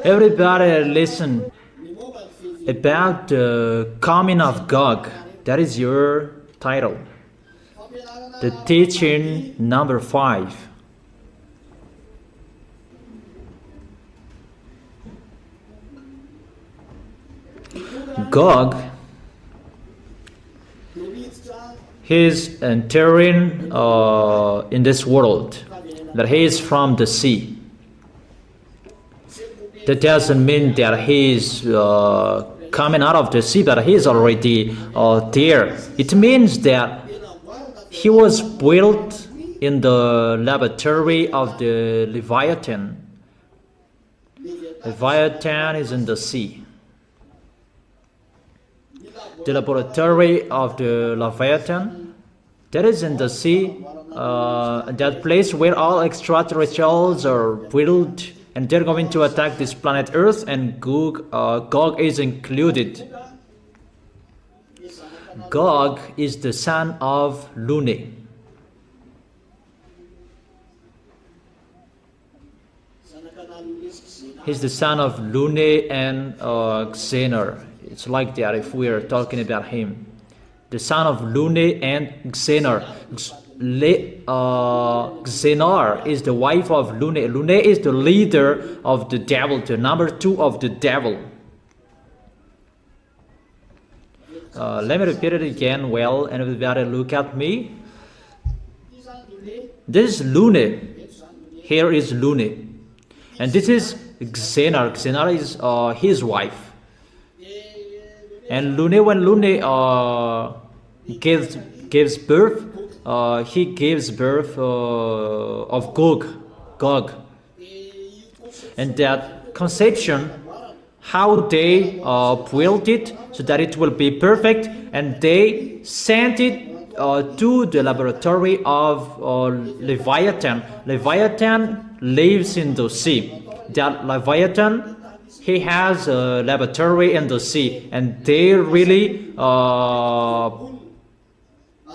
Everybody listen about the coming of Gog. That is your title. The teaching number 5. Gog, he is entering in this world, that he is from the sea. That doesn't mean that he is coming out of the sea, but he is already there. It means that he was built in the laboratory of the Leviathan. Leviathan is in the sea. The laboratory of the Leviathan, that is in the sea, that place where all extraterrestrials are built, and they're going to attack this planet Earth, and Gog is included. Gog is the son of Lune. He's the son of Lune and Xenor. It's like that if we are talking about him. The son of Lune and Xenor. Xenor is the wife of Lune. Lune is the leader of the devil, the number 2 of the devil. Let me repeat it again well, and everybody look at me. This is Lune. Here is Lune. And this is Xenor. Xenor is his wife. And Lune, when Lune gives birth, he gives birth of Gog. And that conception, how they built it so that it will be perfect, and they sent it to the laboratory of Leviathan. Leviathan lives in the sea. That Leviathan, he has a laboratory in the sea, and they really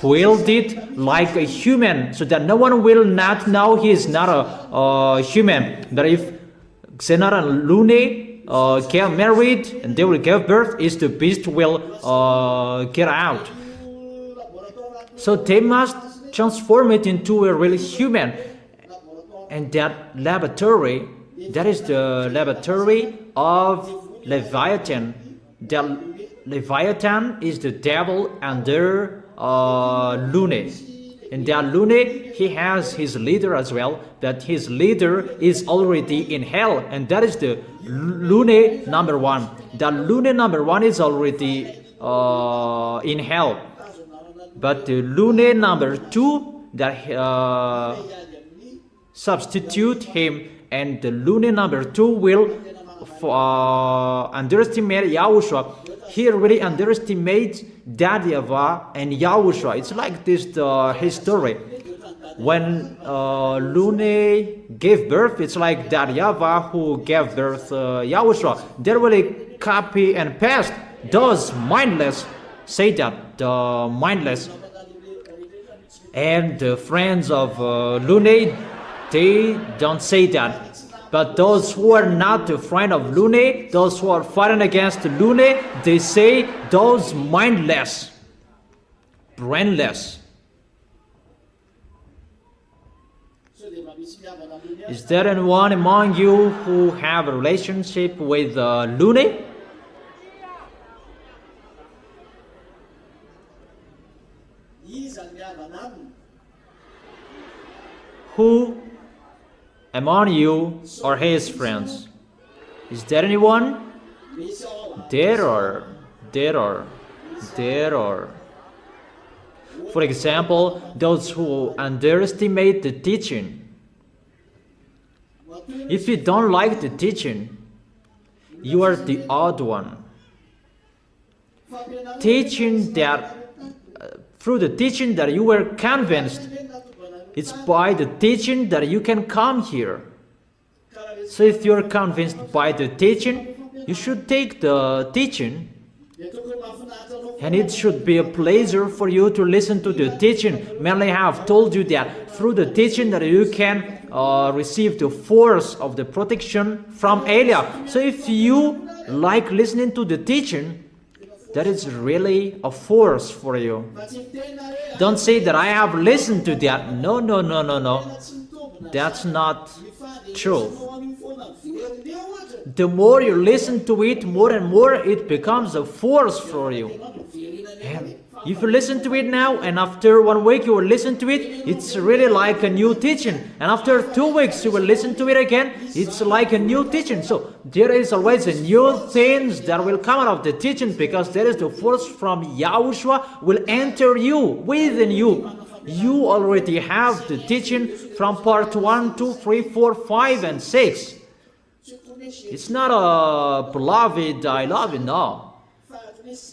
built it like a human, so that no one will not know he is not a human. But if Xenor and Lune get married and they will give birth, is the beast will get out. So they must transform it into a really human. And that laboratory, that is the laboratory of Leviathan. The Leviathan is the devil under Lune. And that Lune, he has his leader as well. That his leader is already in hell, and that is the Lune number 1. The Lune number 1 is already in hell. But the Lune number 2, that substitute him, and the Lune number 2 will underestimate Yahushua. He really underestimates that YAHVAH and Yahushua. It's like this, his story. When Lune gave birth, it's like that YAHVAH who gave birth Yahushua. They really copy and paste. Those mindless say that, the mindless. And the friends of Lune, they don't say that. But those who are not a friend of Lune, those who are fighting against Lune, they say those mindless, brainless. Is there anyone among you who have a relationship with Lune? Who among you are his friends? Is there anyone? There are. For example, those who underestimate the teaching. If you don't like the teaching, you are the odd one. Teaching that, through the teaching that you were convinced, it's by the teaching that you can come here. So if you're convinced by the teaching, you should take the teaching. And it should be a pleasure for you to listen to the teaching. Mainly I have told you that through the teaching that you can receive the force of the protection from Elia. So if you like listening to the teaching, that is really a force for you. Don't say that I have listened to that. No, no, no, no, no. That's not true. The more you listen to it, more and more it becomes a force for you. And if you listen to it now, and after 1 week you will listen to it, it's really like a new teaching. And after 2 weeks you will listen to it again, it's like a new teaching. So there is always a new things that will come out of the teaching, because there is the force from Yahushua will enter you, within you. You already have the teaching from part 1, 2, 3, 4, 5, and 6. It's not a beloved, I love you, no.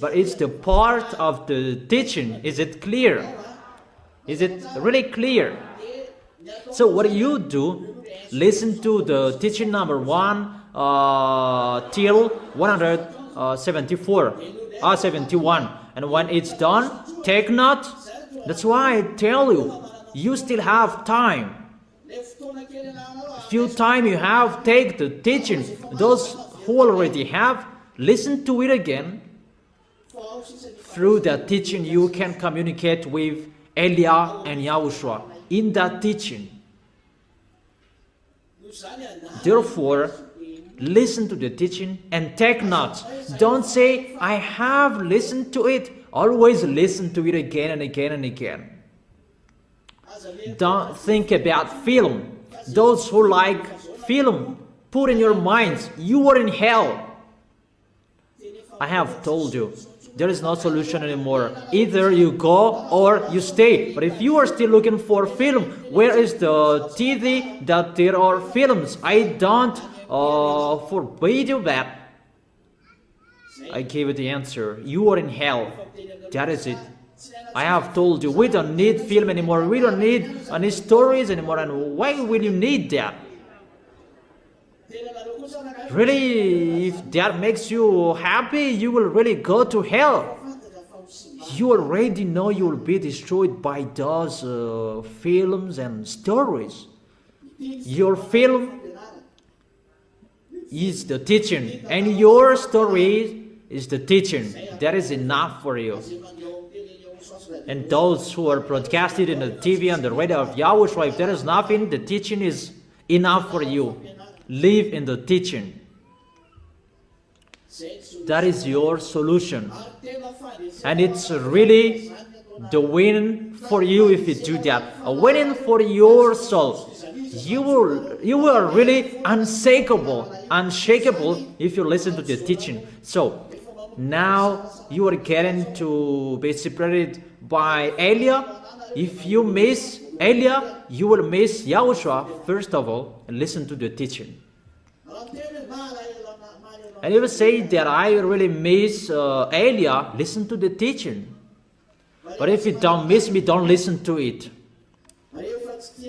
But it's the part of the teaching. Is it clear? Is it really clear? So what do? Listen to the teaching number 1 till 71. And when it's done, take note. That's why I tell you, you still have time. Few time you have, take the teaching. Those who already have, listen to it again. Through that teaching, you can communicate with Elia and Yahushua in that teaching. Therefore, listen to the teaching and take notes. Don't say, I have listened to it. Always listen to it again and again and again. Don't think about film. Those who like film, put in your minds, you are in hell. I have told you, there is no solution anymore. Either you go or you stay. But if you are still looking for film, where is the TV that there are films? I don't forbid you that. I gave you the answer. You are in hell. That is it. I have told you, we don't need film anymore. We don't need any stories anymore. And why will you need that? Really, if that makes you happy, you will really go to hell. You already know you will be destroyed by those films and stories. Your film is the teaching, and your story is the teaching. That is enough for you. And those who are broadcasted in the TV and the radio of Yahushua, if there is nothing, the teaching is enough for you. Live in the teaching. That is your solution. And it's really the win for you if you do that. A winning for your soul. You are really unshakable if you listen to the teaching. So now you are getting to be separated by Elia. If you miss Elia, you will miss Yahushua first of all, and listen to the teaching. And you will say that I really miss Elia, listen to the teaching. But if you don't miss me, don't listen to it.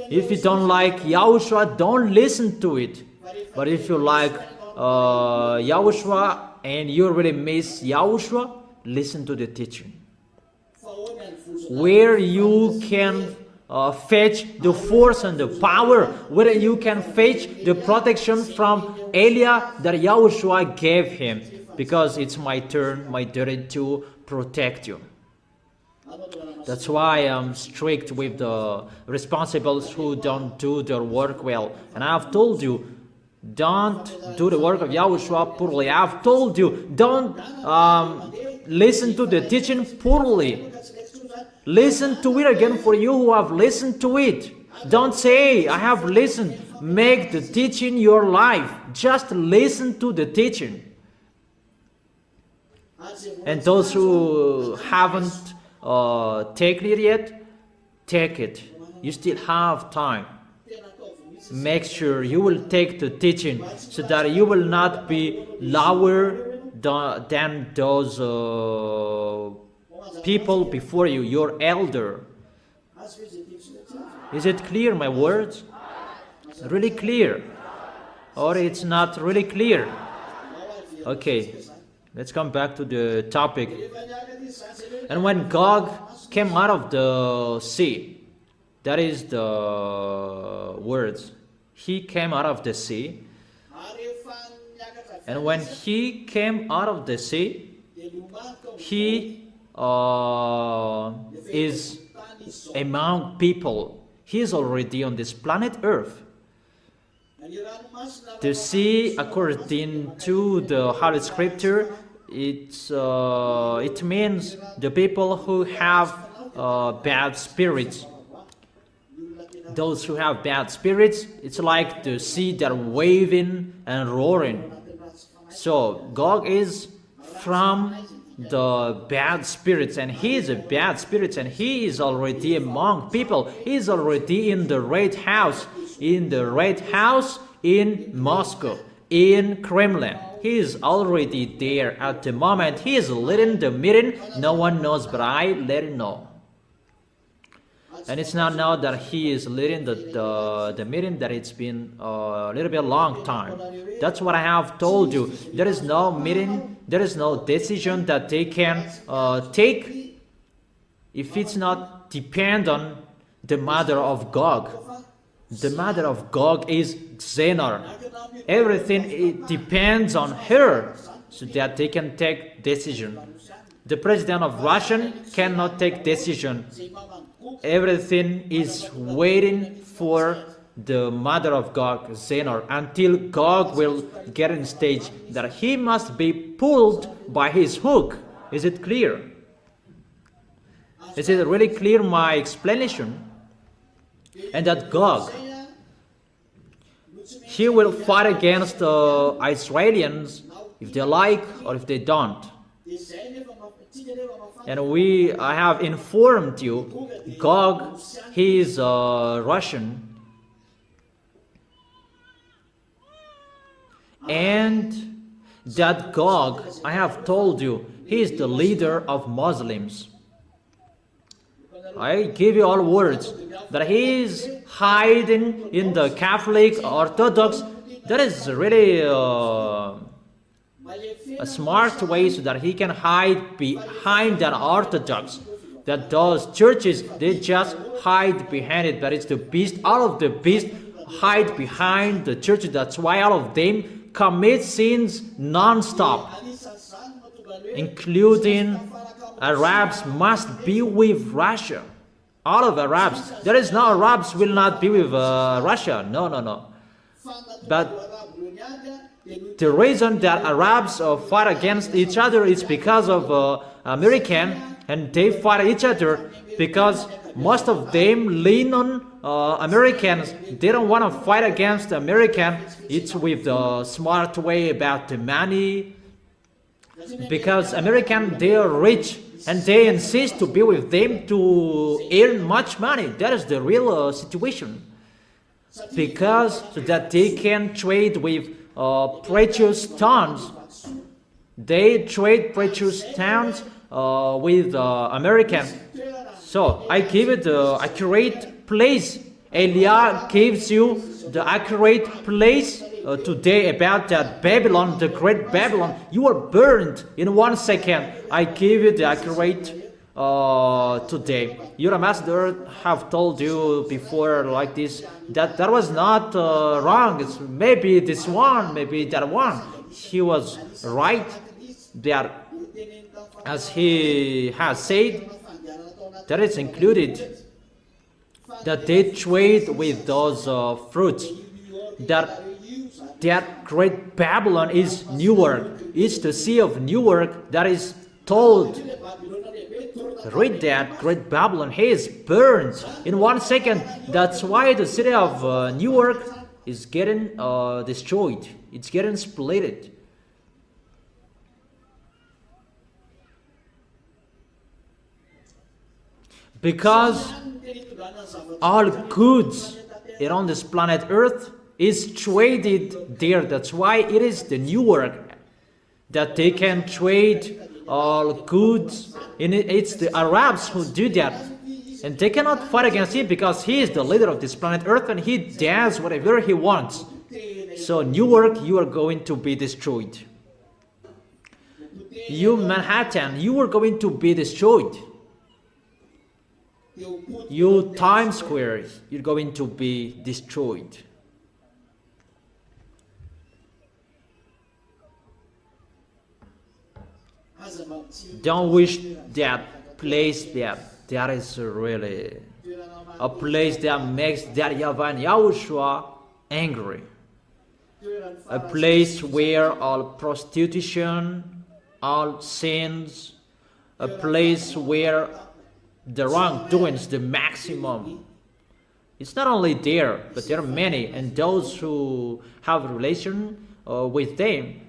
If you don't like Yahushua, don't listen to it. But if you like Yahushua and you really miss Yahushua, listen to the teaching. Where you can fetch the force and the power, where you can fetch the protection from Elia that Yahushua gave him. Because it's my turn, my duty to protect you. That's why I'm strict with the responsibles who don't do their work well. And I've told you, don't do the work of Yahushua poorly. I've told you, don't listen to the teaching poorly. Listen to it again for you who have listened to it. Don't say, I have listened. Make the teaching your life. Just listen to the teaching. And those who haven't taken it yet, take it. You still have time. Make sure you will take the teaching so that you will not be lower than those people before you, your elder. Is it clear, my words? Really clear? Or it's not really clear? Okay. Let's come back to the topic. And when Gog came out of the sea, that is the words. He came out of the sea. And when he came out of the sea, he is among people. He is already on this planet Earth. The sea, according to the Holy Scripture, it means the people who have bad spirits. Those who have bad spirits, it's like the sea that waving and roaring. So Gog is from the bad spirits, and he is a bad spirit, and he is already among people. He is already in the Red House, in Moscow, in Kremlin. He is already there at the moment. He is leading the meeting. No one knows, but I let it know. And it's not now that he is leading the meeting, that it's been a little bit long time. That's what I have told you. There is no meeting, there is no decision that they can take if it's not depend on the mother of Gog. The mother of Gog is Xenor. Everything it depends on her so that they can take decision. The president of Russia cannot take decision. Everything is waiting for the mother of Gog, Xenor, until Gog will get in stage that he must be pulled by his hook. Is it clear? Is it really clear, my explanation? And that Gog, he will fight against the Israelians if they like or if they don't. And I have informed you, Gog, he is Russian. And that Gog, I have told you, he is the leader of Muslims. I give you all words that he is hiding in the Catholic Orthodox. That is really a smart way so that he can hide behind that Orthodox. That those churches, they just hide behind it. That it's the beast. All of the beast hide behind the churches. That's why all of them commit sins non-stop, including Arabs must be with Russia. All of Arabs. There is no Arabs will not be with Russia. No. But the reason that Arabs fight against each other is because of American, and they fight each other because most of them lean on Americans. They don't want to fight against American. It's with the smart way about the money, because American, they are rich and they insist to be with them to earn much money. That is the real situation, because so that they can trade with precious stones. They trade precious stones with American. So I give it the accurate place. Elia gives you the accurate place today about that Babylon, the great Babylon. You are burned in 1 second. I give you the accurate today. Your ambassador have told you before like this, that was not wrong. It's maybe this one, maybe that one. He was right there, as he has said, that is included, that they trade with those fruits. That great Babylon is Newark. It's the sea of Newark that is told. Read that, great Babylon, he is burned in 1 second. That's why the city of Newark is getting destroyed. It's getting split. Because all goods around this planet Earth is traded there. That's why it is the Newark that they can trade all goods. And it's the Arabs who do that. And they cannot fight against him because he is the leader of this planet Earth and he does whatever he wants. So Newark, you are going to be destroyed. You Manhattan, you are going to be destroyed. You Times Square, you're going to be destroyed. Don't wish that place that is really a place that makes that YAHVAH and YAHOSHUA angry. A place where all prostitution, all sins, a place where the wrongdoing is the maximum. It's not only there, but there are many, and those who have a relation with them.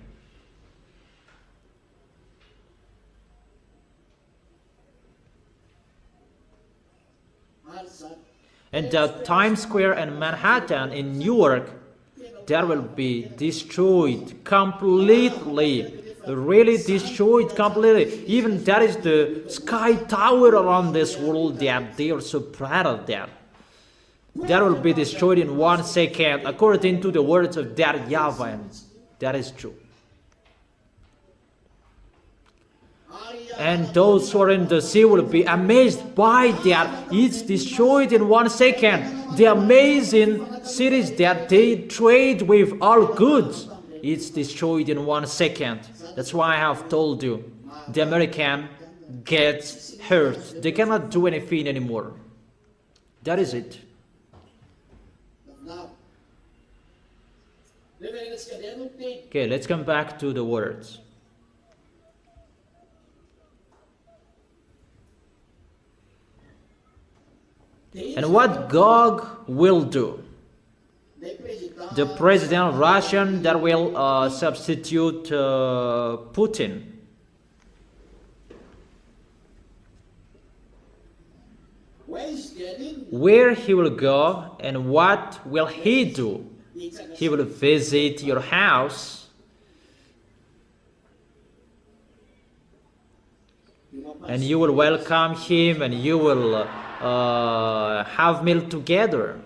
And Times Square and Manhattan in New York, that will be destroyed completely, really destroyed completely. Even that is the sky tower around this world that they are so proud of that. That will be destroyed in 1 second, according to the words of that YAHVAH. That is true. And those who are in the sea will be amazed by that. It's destroyed in 1 second. The amazing cities that they trade with all goods, it's destroyed in 1 second. That's why I have told you, the American gets hurt. They cannot do anything anymore. That is it. Okay, let's come back to the words. And what Gog will do? The president of Russia that will substitute Putin. Where he will go and what will he do? He will visit your house and you will welcome him and you will have meal together.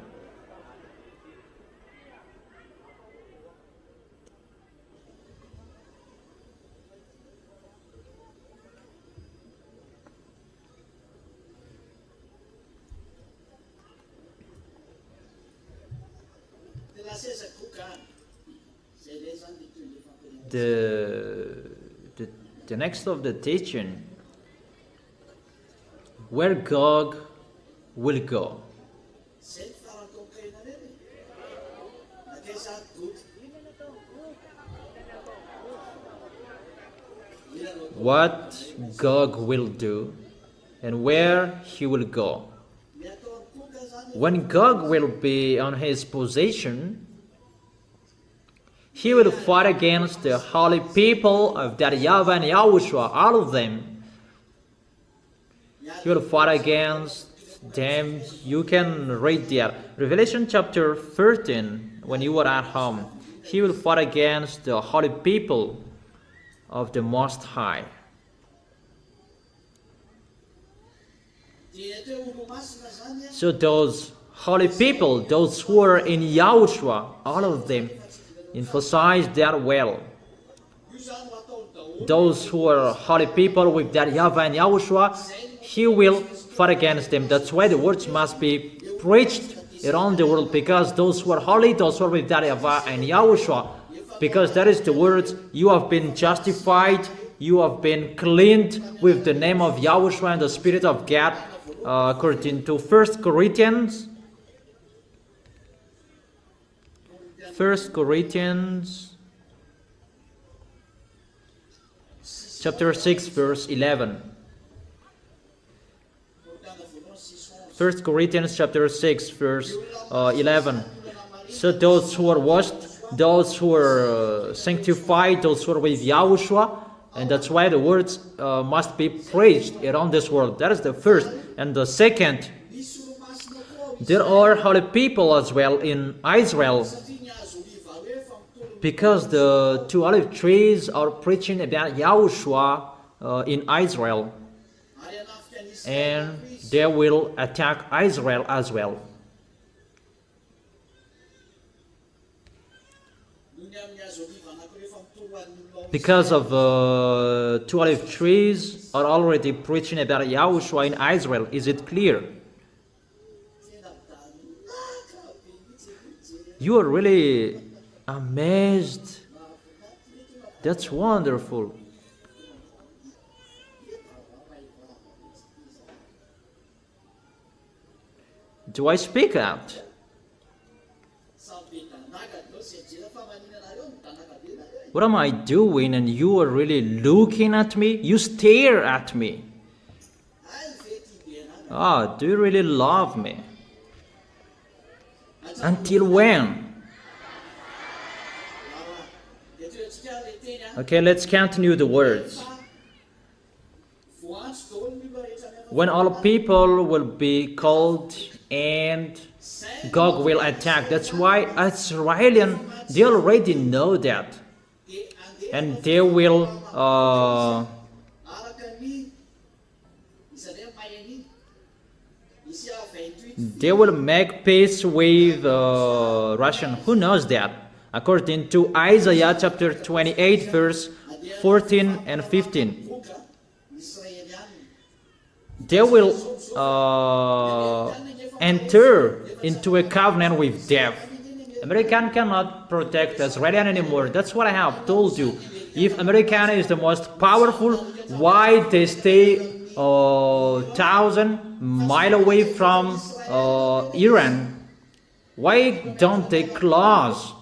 The next of the teaching, where Gog will go. What Gog will do and where he will go. When Gog will be on his possession, he will fight against the holy people of that YAHVAH and YAHOSHUA, all of them. He will fight against them. You can read there. Revelation chapter 13, when you are at home. He will fight against the holy people of the Most High. So those holy people, those who are in YAHOSHUA, all of them, emphasize that well. Those who are holy people with that YAHVAH and YAHOSHUA, he will fight against them. That's why the words must be preached around the world, because those who are holy, those who are with that YAHVAH and YAHOSHUA, because that is the words, you have been justified, you have been cleaned with the name of YAHOSHUA and the Spirit of God, according to 1 Corinthians. 1 Corinthians chapter 6 verse 11. 1 Corinthians chapter 6 verse 11. So those who are washed, those who are sanctified, those who are with YAHOSHUA, and that's why the words must be preached around this world. That is the first. And the second, there are holy people as well in Israel, because the two olive trees are preaching about YAHOSHUA in Israel, and they will attack Israel as well. because of two olive trees are already preaching about Yahushua in Israel. Is it clear? You are really amazed. That's wonderful. Do I speak out? What am I doing and you are really looking at me? You stare at me. Ah, do you really love me? Until when? Okay, let's continue the words. When all people will be called and Gog will attack. That's why Israelians, they already know that. And they will make peace with Russian. Who knows that? According to Isaiah chapter 28 verse 14 and 15. They will enter into a covenant with death. American cannot protect Israelian anymore. That's what I have told you. If American is the most powerful, why they stay 1,000 miles away from Iran? Why don't they close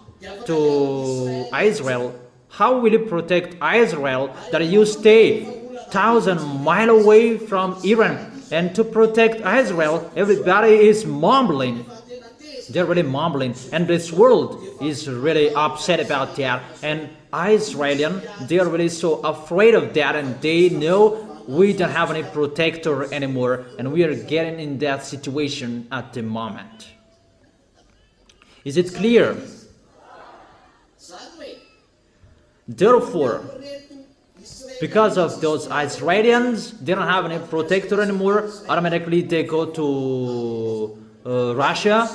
to Israel? How will you protect Israel that you stay 1,000 miles away from Iran? And to protect Israel, everybody is mumbling. They're really mumbling, and this world is really upset about that. And Israelians, they are really so afraid of that, and they know we don't have any protector anymore, and we are getting in that situation at the moment. Is it clear? Therefore, because of those Israelians, they don't have any protector anymore, automatically they go to Russia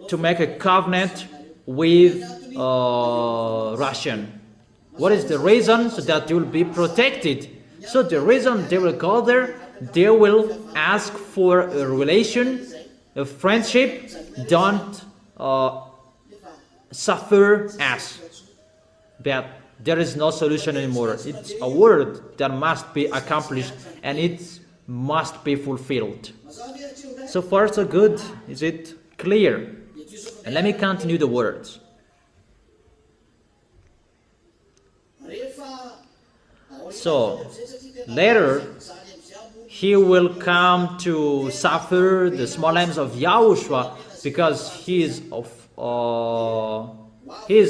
to make a covenant with Russian. What is the reason? So that they will be protected. So the reason they will go there, they will ask for a relation, a friendship. Don't suffer us. But there is no solution anymore. It's a word that must be accomplished and it must be fulfilled. So far so good. Is it clear? And let me continue the words. So, later, he will come to suffer the small lambs of Yahushua because he is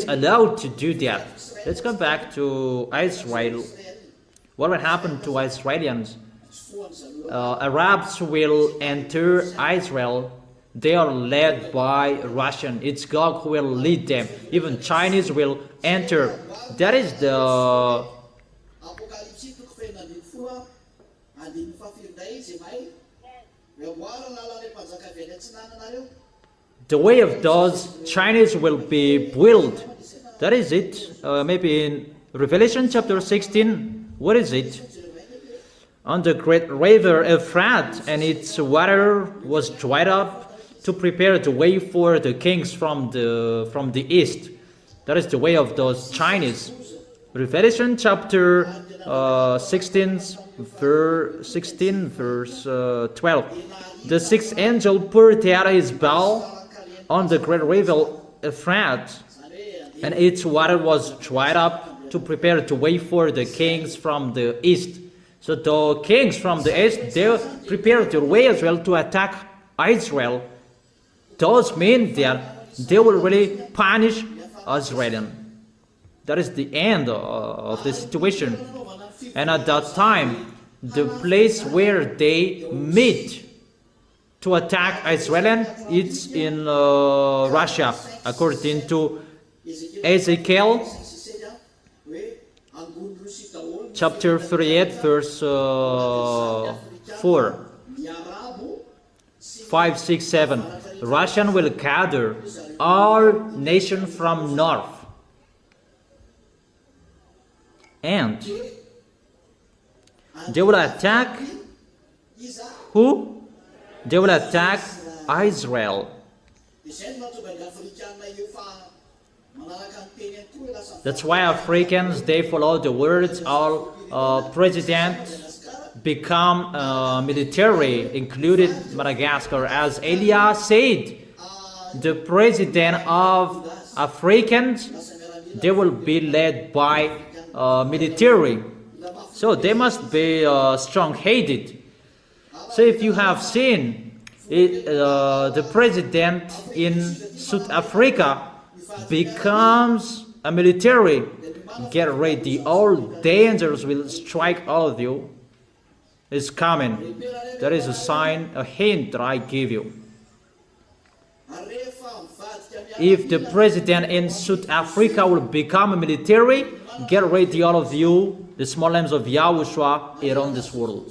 allowed to do that. Let's go back to Israel. What will happen to Israelians? Arabs will enter Israel. They are led by Russian. It's God who will lead them. Even Chinese will enter. That is the way of those Chinese will be built. That is it. Maybe in Revelation chapter 16. What is it? On the great river Euphrates, and its water was dried up to prepare the way for the kings from the east. That is the way of those Chinese. Revelation chapter 16 verse 12. The sixth angel poured out his bowl on the great river Euphrates, and its water was dried up to prepare the way for the kings from the east. So the kings from the east, they prepared the way as well to attack Israel. Those mean that they will really punish Israel. That is the end of the situation. And at that time, the place where they meet to attack Israel, it's in Russia, according to Ezekiel chapter 38, verse 4, 5, 6, 7. Russian will gather all nations from north. And they will attack who? They will attack Israel. That's why Africans, they follow the words of president become military, included Madagascar. As Elia said, the president of Africans, they will be led by military. So they must be strong-headed. So if you have seen it, the president in South Africa becomes a military, get ready, all dangers will strike all of you. It's coming. That is a sign, a hint that I give you. If the president in South Africa will become a military, get ready, all of you, the small lambs of Yahushua around this world.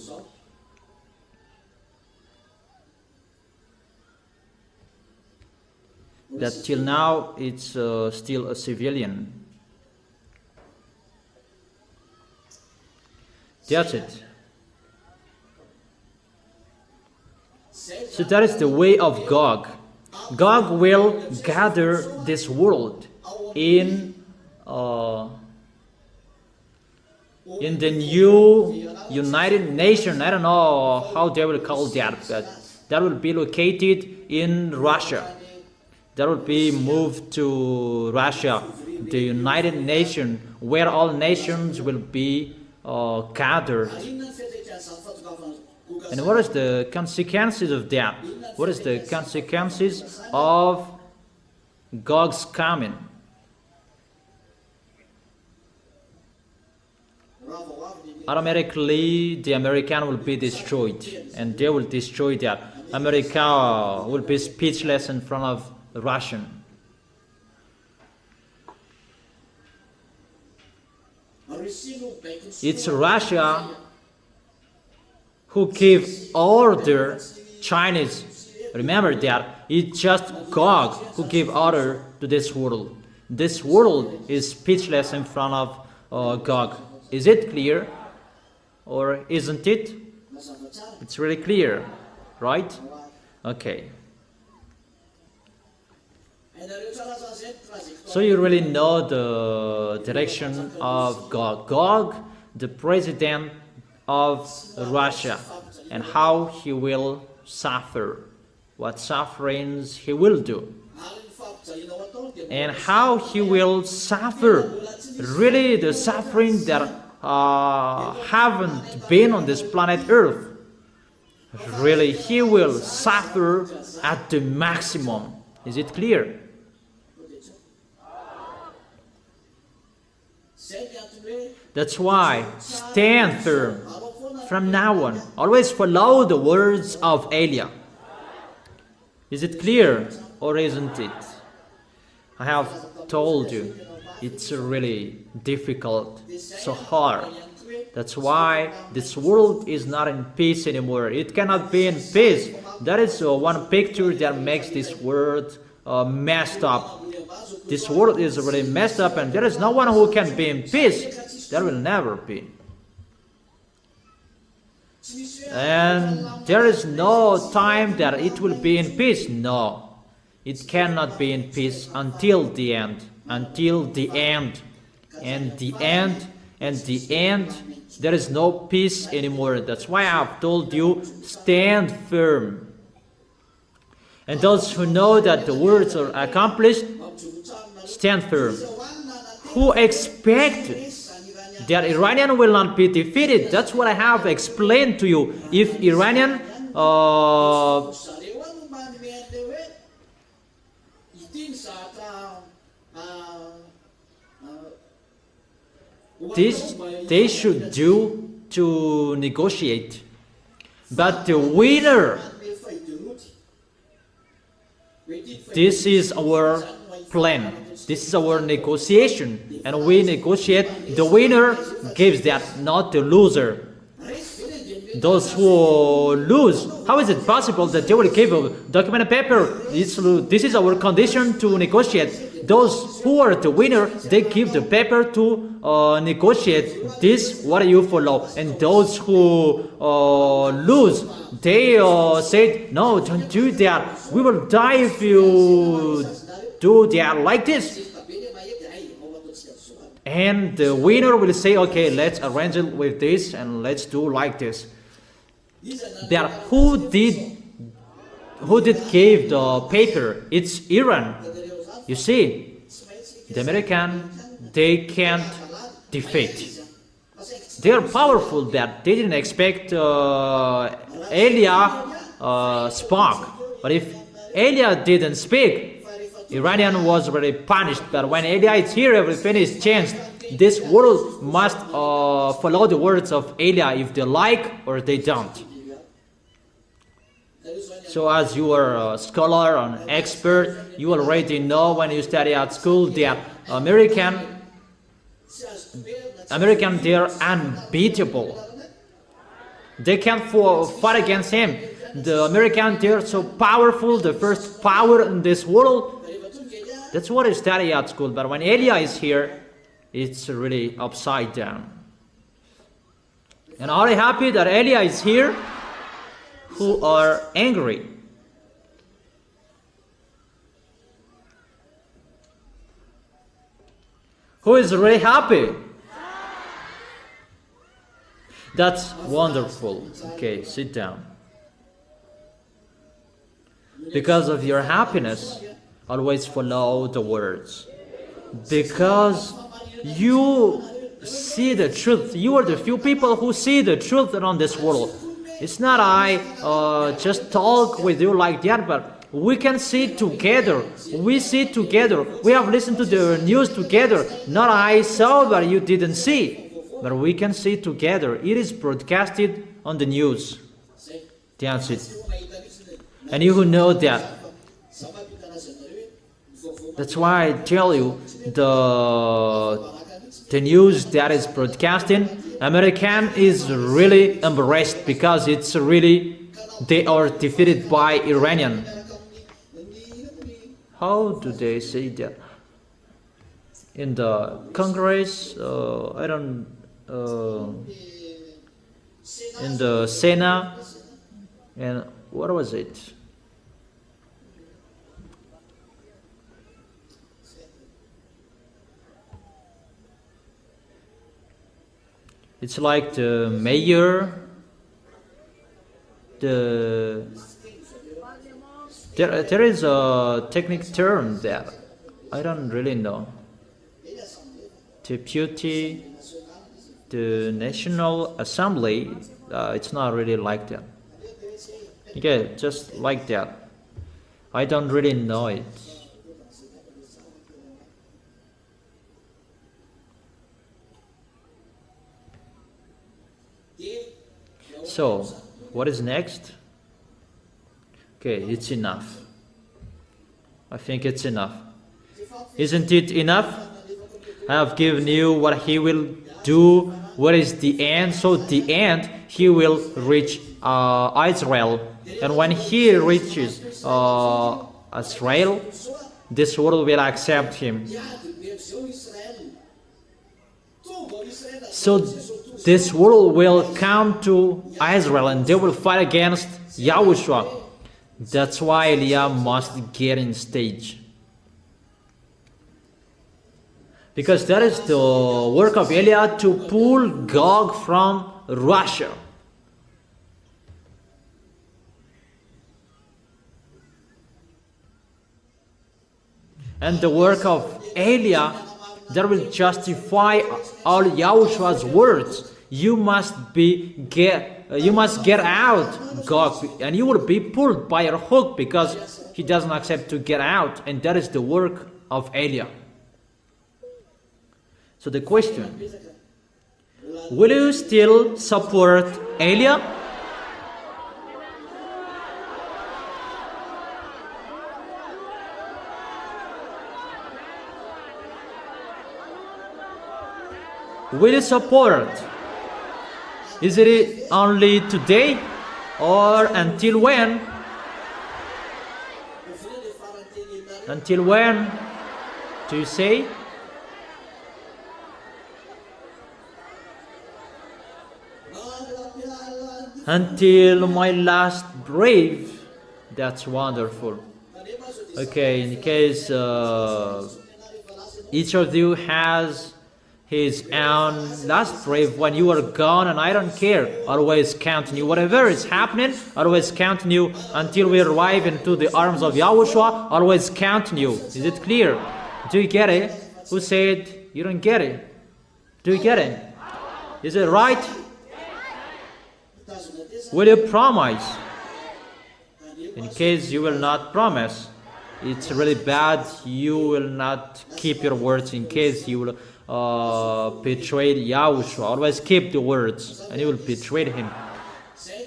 That till now it's still a civilian. That's it. So that is the way of Gog. Gog will gather this world in the new United Nation. I don't know how they will call that, but that will be located in Russia. That will be moved to Russia, the United Nation, where all nations will be gathered. And what is the consequences of that? What is the consequences of Gog's coming? Automatically, the American will be destroyed, and they will destroy that. America will be speechless in front of Russian. It's Russia who gave order Chinese. Remember that. It's just Gog who gave order to this world. This world is speechless in front of Gog. Is it clear? Or isn't it? It's really clear, right? Okay. So you really know the direction of Gog. Gog, the president of Russia, and how he will suffer, what sufferings he will do, and how he will suffer, really the suffering that haven't been on this planet Earth. Really, he will suffer at the maximum. Is it clear? That's why stand firm from now on. Always follow the words of Elia. Is it clear or isn't it? I have told you it's really difficult, so hard. That's why this world is not in peace anymore. It cannot be in peace. That is one picture that makes this world messed up. This world is really messed up, and there is no one who can be in peace. There will never be. And there is no time that it will be in peace. No, it cannot be in peace until the end. Until the end. And the end, and the end, there is no peace anymore. That's why I have told you, stand firm. And those who know that the words are accomplished, stand firm. Who expect that Iranian will not be defeated? That's what I have explained to you. If Iranian this they should do to negotiate. But the winner, this is our plan. This is our negotiation, and we negotiate. The winner gives that, not the loser. Those who lose, how is it possible that they will give a document paper? This is our condition to negotiate. Those who are the winner, they give the paper to negotiate. This what you follow. And those who lose, they said, no, don't do that. We will die if you do that like this. And the winner will say, okay, let's arrange it with this and let's do like this. That who did give the paper? It's Iran. You see, the American, they can't defeat. They are powerful that they didn't expect Elia spoke. But if Elia didn't speak, Iranian was already punished. But when Elia is here, everything is changed. This world must follow the words of Elia if they like or they don't. So as you are a scholar, an expert, you already know when you study at school that American, they are unbeatable. They can't fight against him. The American, they are so powerful, the first power in this world. That's what I study at school. But when Elia is here, it's really upside down. And are you happy that Elia is here? Who are angry? Who is really happy? That's wonderful. Okay, sit down. Because of your happiness, always follow the words. Because you see the truth. You are the few people who see the truth around this world. It's not I just talk with you like that, but we can see together. We see together. We have listened to the news together. Not I saw, but you didn't see. But we can see together. It is broadcasted on the news. That's it. And you who know that. That's why I tell you, the news that is broadcasting, American is really embarrassed because it's really, they are defeated by Iranian. How do they say that? In the Congress, I don't, in the Senate, and what was it? It's like the mayor, there is a technical term there. I don't really know. Deputy, the National Assembly, it's not really like that. Okay, just like that. I don't really know it. So, what is next? Okay, it's enough. I think it's enough. Isn't it enough? I have given you what he will do. What is the end? So the end, he will reach Israel. And when he reaches Israel, this world will accept him. So this world will come to Israel and they will fight against Yahushua. That's why Elia must get in stage. Because that is the work of Elia, to pull Gog from Russia. And the work of Elia, that will justify all Yahushua's words. You must get out, Gog, and you will be pulled by a hook because he doesn't accept to get out, and that is the work of Elia. So the question, will you still support Elia? Will you support? Is it only today or until when? Until when do you say? Until my last breath. That's wonderful. Okay, in case each of you has his own last breath when you are gone, and I don't care, always counting you. Whatever is happening, always counting you until we arrive into the arms of Yahushua, always counting you. Is it clear? Do you get it? Who said you don't get it? Do you get it? Is it right? Will you promise? In case you will not promise, it's really bad. You will not keep your words. In case you will betray Yahushua, always keep the words, and you will betray him.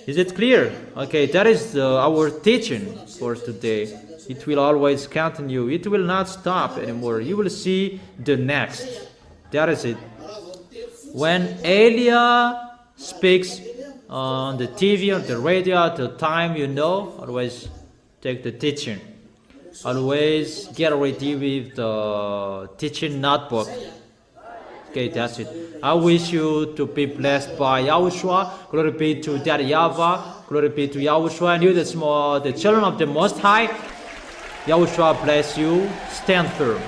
Is it clear? Okay, that is our teaching for today. It will always continue. It will not stop anymore. You will see the next. That is it. When Elia speaks on the TV, on the radio, at the time you know, always take the teaching. Always get ready with the teaching notebook. Okay, that's it. I wish you to be blessed by Yahushua. Glory be to Daddy YAHVAH. Glory be to Yahushua. And you, the children of the Most High. Yahushua bless you. Stand firm.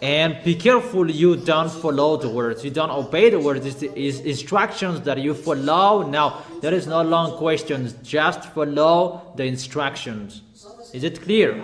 And be careful you don't follow the words. You don't obey the words. It's the instructions that you follow. Now, there is no long questions. Just follow the instructions. Is it clear?